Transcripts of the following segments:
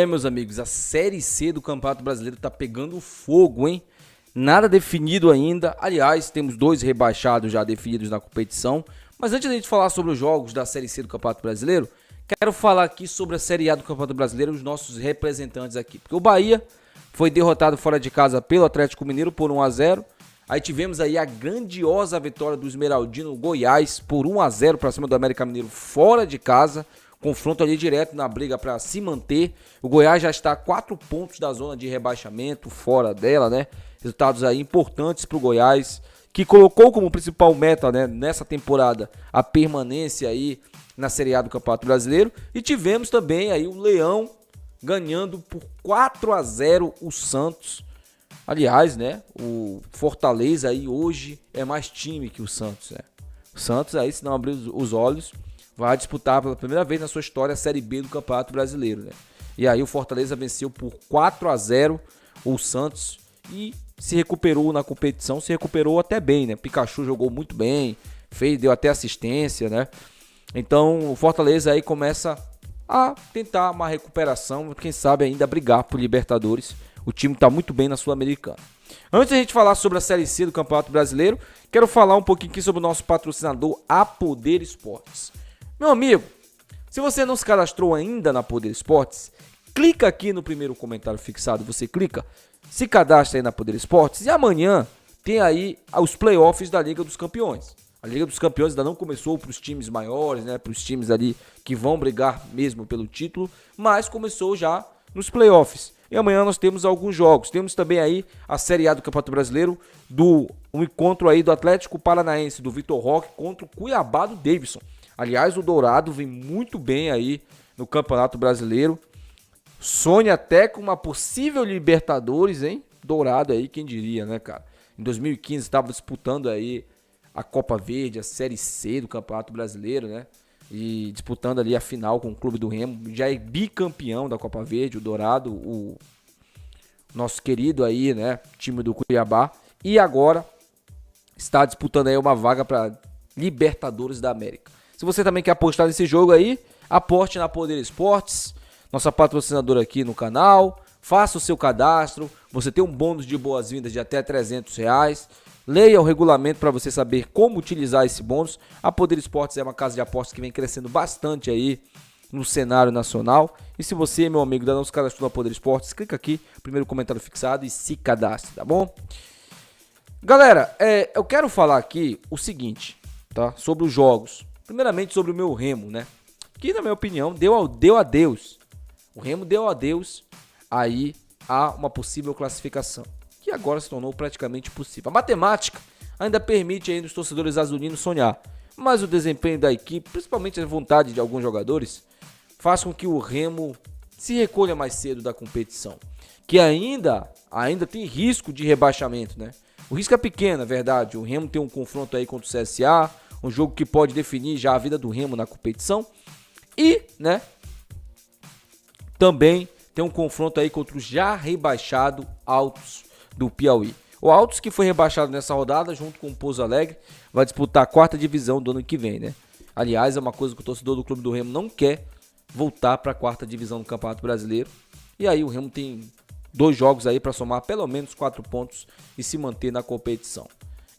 Meus amigos, a Série C do Campeonato Brasileiro tá pegando fogo, hein? Nada definido ainda. Aliás, temos 2 rebaixados já definidos na competição. Mas antes de a gente falar sobre os jogos da Série C do Campeonato Brasileiro, quero falar aqui sobre a Série A do Campeonato Brasileiro, os nossos representantes aqui. Porque o Bahia foi derrotado fora de casa pelo Atlético Mineiro por 1-0. Aí tivemos aí a grandiosa vitória do Esmeraldino Goiás por 1-0 para cima do América Mineiro fora de casa. Confronto ali direto na briga para se manter. O Goiás já está a 4 pontos da zona de rebaixamento, fora dela, né? Resultados aí importantes para o Goiás, que colocou como principal meta, né, nessa temporada a permanência aí na Série A do Campeonato Brasileiro. E tivemos também aí o Leão ganhando por 4-0 o Santos. Aliás, né, o Fortaleza aí hoje é mais time que o Santos, né? O Santos aí, se não abrir os olhos, vai disputar pela primeira vez na sua história a Série B do Campeonato Brasileiro, né? E aí o Fortaleza venceu por 4-0 o Santos e se recuperou na competição, se recuperou até bem, né? Pikachu jogou muito bem, deu até assistência, né? Então o Fortaleza aí começa a tentar uma recuperação, quem sabe ainda brigar por Libertadores. O time está muito bem na Sul-Americana. Antes de a gente falar sobre a Série C do Campeonato Brasileiro, quero falar um pouquinho aqui sobre o nosso patrocinador, a Poder Esportes. Meu amigo, se você não se cadastrou ainda na Poder Esportes, clica aqui no primeiro comentário fixado, você clica, se cadastra aí na Poder Esportes e amanhã tem aí os playoffs da Liga dos Campeões. A Liga dos Campeões ainda não começou para os times maiores, né, para os times ali que vão brigar mesmo pelo título, mas começou já nos playoffs. E amanhã nós temos alguns jogos. Temos também aí a Série A do Campeonato Brasileiro, um encontro aí do Atlético Paranaense, do Vitor Roque contra o Cuiabá do Davidson. Aliás, o Dourado vem muito bem aí no Campeonato Brasileiro. Sonha até com uma possível Libertadores, hein? Dourado aí, quem diria, né, cara? Em 2015 estava disputando aí a Copa Verde, a Série C do Campeonato Brasileiro, né? E disputando ali a final com o Clube do Remo. Já é bicampeão da Copa Verde, o Dourado, o nosso querido aí, né? Time do Cuiabá. E agora está disputando aí uma vaga para Libertadores da América. Se você também quer apostar nesse jogo aí, aposte na Poder Esportes, nossa patrocinadora aqui no canal. Faça o seu cadastro, você tem um bônus de boas-vindas de até R$300. Leia o regulamento para você saber como utilizar esse bônus. A Poder Esportes é uma casa de apostas que vem crescendo bastante aí no cenário nacional. E se você, meu amigo, ainda não se cadastrou na Poder Esportes, clica aqui, primeiro comentário fixado e se cadastre, tá bom? Galera, eu quero falar aqui o seguinte, tá? Sobre os jogos. Primeiramente sobre o meu Remo, né? Que, na minha opinião, deu adeus. O Remo deu adeus aí a uma possível classificação, que agora se tornou praticamente possível. A matemática ainda permite ainda os torcedores azulinos sonhar, mas o desempenho da equipe, principalmente a vontade de alguns jogadores, faz com que o Remo se recolha mais cedo da competição, que ainda tem risco de rebaixamento, né? O risco é pequeno, é verdade. O Remo tem um confronto aí contra o CSA, um jogo que pode definir já a vida do Remo na competição. E, né, também tem um confronto aí contra o já rebaixado Altos do Piauí. O Altos, que foi rebaixado nessa rodada junto com o Pouso Alegre, vai disputar a 4ª divisão do ano que vem, né? Aliás, é uma coisa que o torcedor do Clube do Remo não quer, voltar para a 4ª divisão do Campeonato Brasileiro. E aí o Remo tem 2 jogos aí para somar pelo menos 4 pontos e se manter na competição.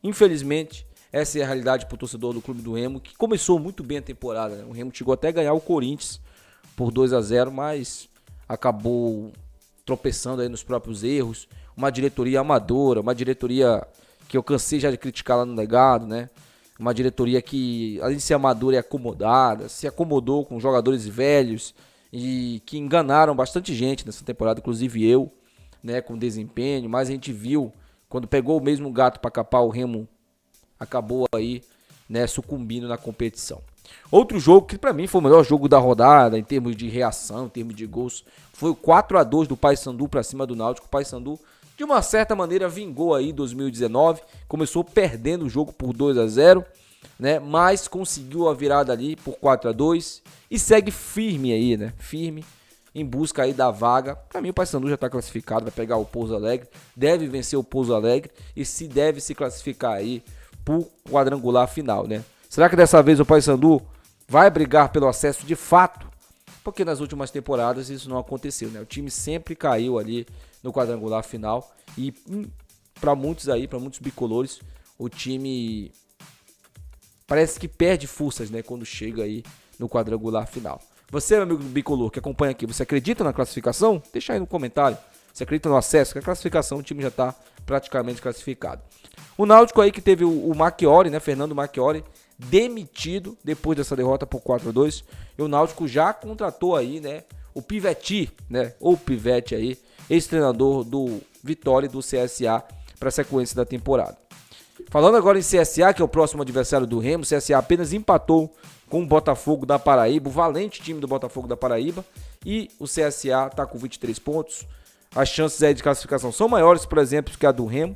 Infelizmente, essa é a realidade para o torcedor do Clube do Remo, que começou muito bem a temporada, né? O Remo chegou até a ganhar o Corinthians por 2-0, mas acabou tropeçando aí nos próprios erros. Uma diretoria amadora, uma diretoria que eu cansei já de criticar lá no Legado, né? Uma diretoria que, além de ser amadora, é acomodada, se acomodou com jogadores velhos e que enganaram bastante gente nessa temporada, inclusive eu, né, com desempenho. Mas a gente viu, quando pegou o mesmo gato para capar, o Remo acabou aí, né, sucumbindo na competição. Outro jogo que para mim foi o melhor jogo da rodada em termos de reação, em termos de gols, foi o 4-2 do Paysandu para cima do Náutico. O Paysandu, de uma certa maneira, vingou aí em 2019, começou perdendo o jogo por 2-0, né, mas conseguiu a virada ali por 4-2 e segue firme aí, né, firme em busca aí da vaga. Para mim o Paysandu já está classificado, vai pegar o Pouso Alegre, deve vencer o Pouso Alegre e deve se classificar aí pro quadrangular final, né? Será que dessa vez o Paysandu vai brigar pelo acesso de fato porque nas últimas temporadas isso não aconteceu, né? O time sempre caiu ali no quadrangular final e para muitos aí, para muitos bicolores, o time parece que perde forças, né, quando chega aí no quadrangular final. Você, meu amigo bicolor, que acompanha aqui, você acredita na classificação? Deixa aí no comentário. Você acredita no acesso? Que a classificação, o time já está praticamente classificado. O Náutico aí que teve o Marchiori, né, Fernando Marchiori, demitido depois dessa derrota por 4-2. E o Náutico já contratou aí, né, o Pivetti, né, ou Pivete aí, ex-treinador do Vitória e do CSA para a sequência da temporada. Falando agora em CSA, que é o próximo adversário do Remo, o CSA apenas empatou com o Botafogo da Paraíba, o valente time do Botafogo da Paraíba, e o CSA está com 23 pontos. As chances aí de classificação são maiores, por exemplo, que a do Remo,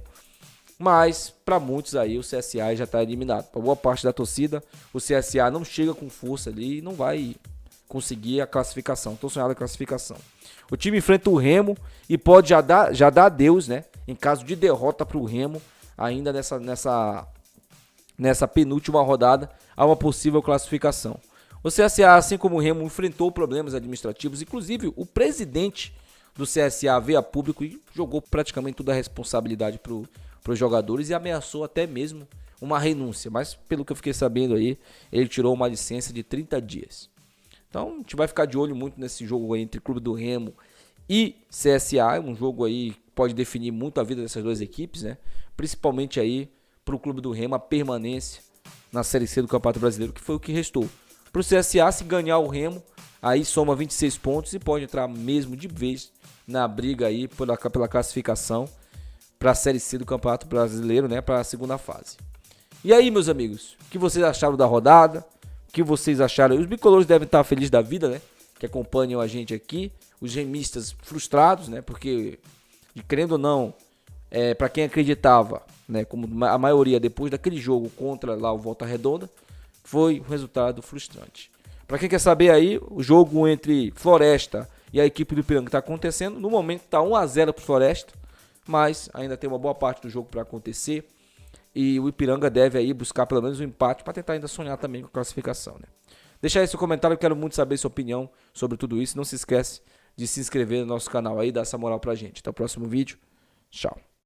mas para muitos aí o CSA já está eliminado. Para boa parte da torcida, o CSA não chega com força ali e não vai conseguir a classificação, tão sonhada a classificação. O time enfrenta o Remo e pode já dar adeus, né? Em caso de derrota para o Remo, ainda nessa penúltima rodada, há uma possível classificação. O CSA, assim como o Remo, enfrentou problemas administrativos, inclusive o presidente do CSA veio a público e jogou praticamente toda a responsabilidade para os jogadores e ameaçou até mesmo uma renúncia, mas pelo que eu fiquei sabendo aí, ele tirou uma licença de 30 dias. Então a gente vai ficar de olho muito nesse jogo aí entre Clube do Remo e CSA, um jogo aí que pode definir muito a vida dessas duas equipes, né? Principalmente aí para o Clube do Remo a permanência na Série C do Campeonato Brasileiro, que foi o que restou. Para o CSA, se ganhar o Remo, aí soma 26 pontos e pode entrar mesmo de vez na briga aí pela classificação para a Série C do Campeonato Brasileiro, né, para a segunda fase. E aí, meus amigos, o que vocês acharam da rodada? O que vocês acharam? Os bicolores devem estar felizes da vida, né, que acompanham a gente aqui. Os remistas frustrados, né, porque, querendo ou não, para quem acreditava, né, como a maioria depois daquele jogo contra lá o Volta Redonda, foi um resultado frustrante. Para quem quer saber aí, o jogo entre Floresta e a equipe do Ipiranga está acontecendo. No momento está 1-0 para o Floresta, mas ainda tem uma boa parte do jogo para acontecer. E o Ipiranga deve aí buscar pelo menos um empate para tentar ainda sonhar também com a classificação, né? Deixa aí seu comentário, eu quero muito saber sua opinião sobre tudo isso. Não se esquece de se inscrever no nosso canal aí, dar essa moral pra gente. Até o próximo vídeo. Tchau.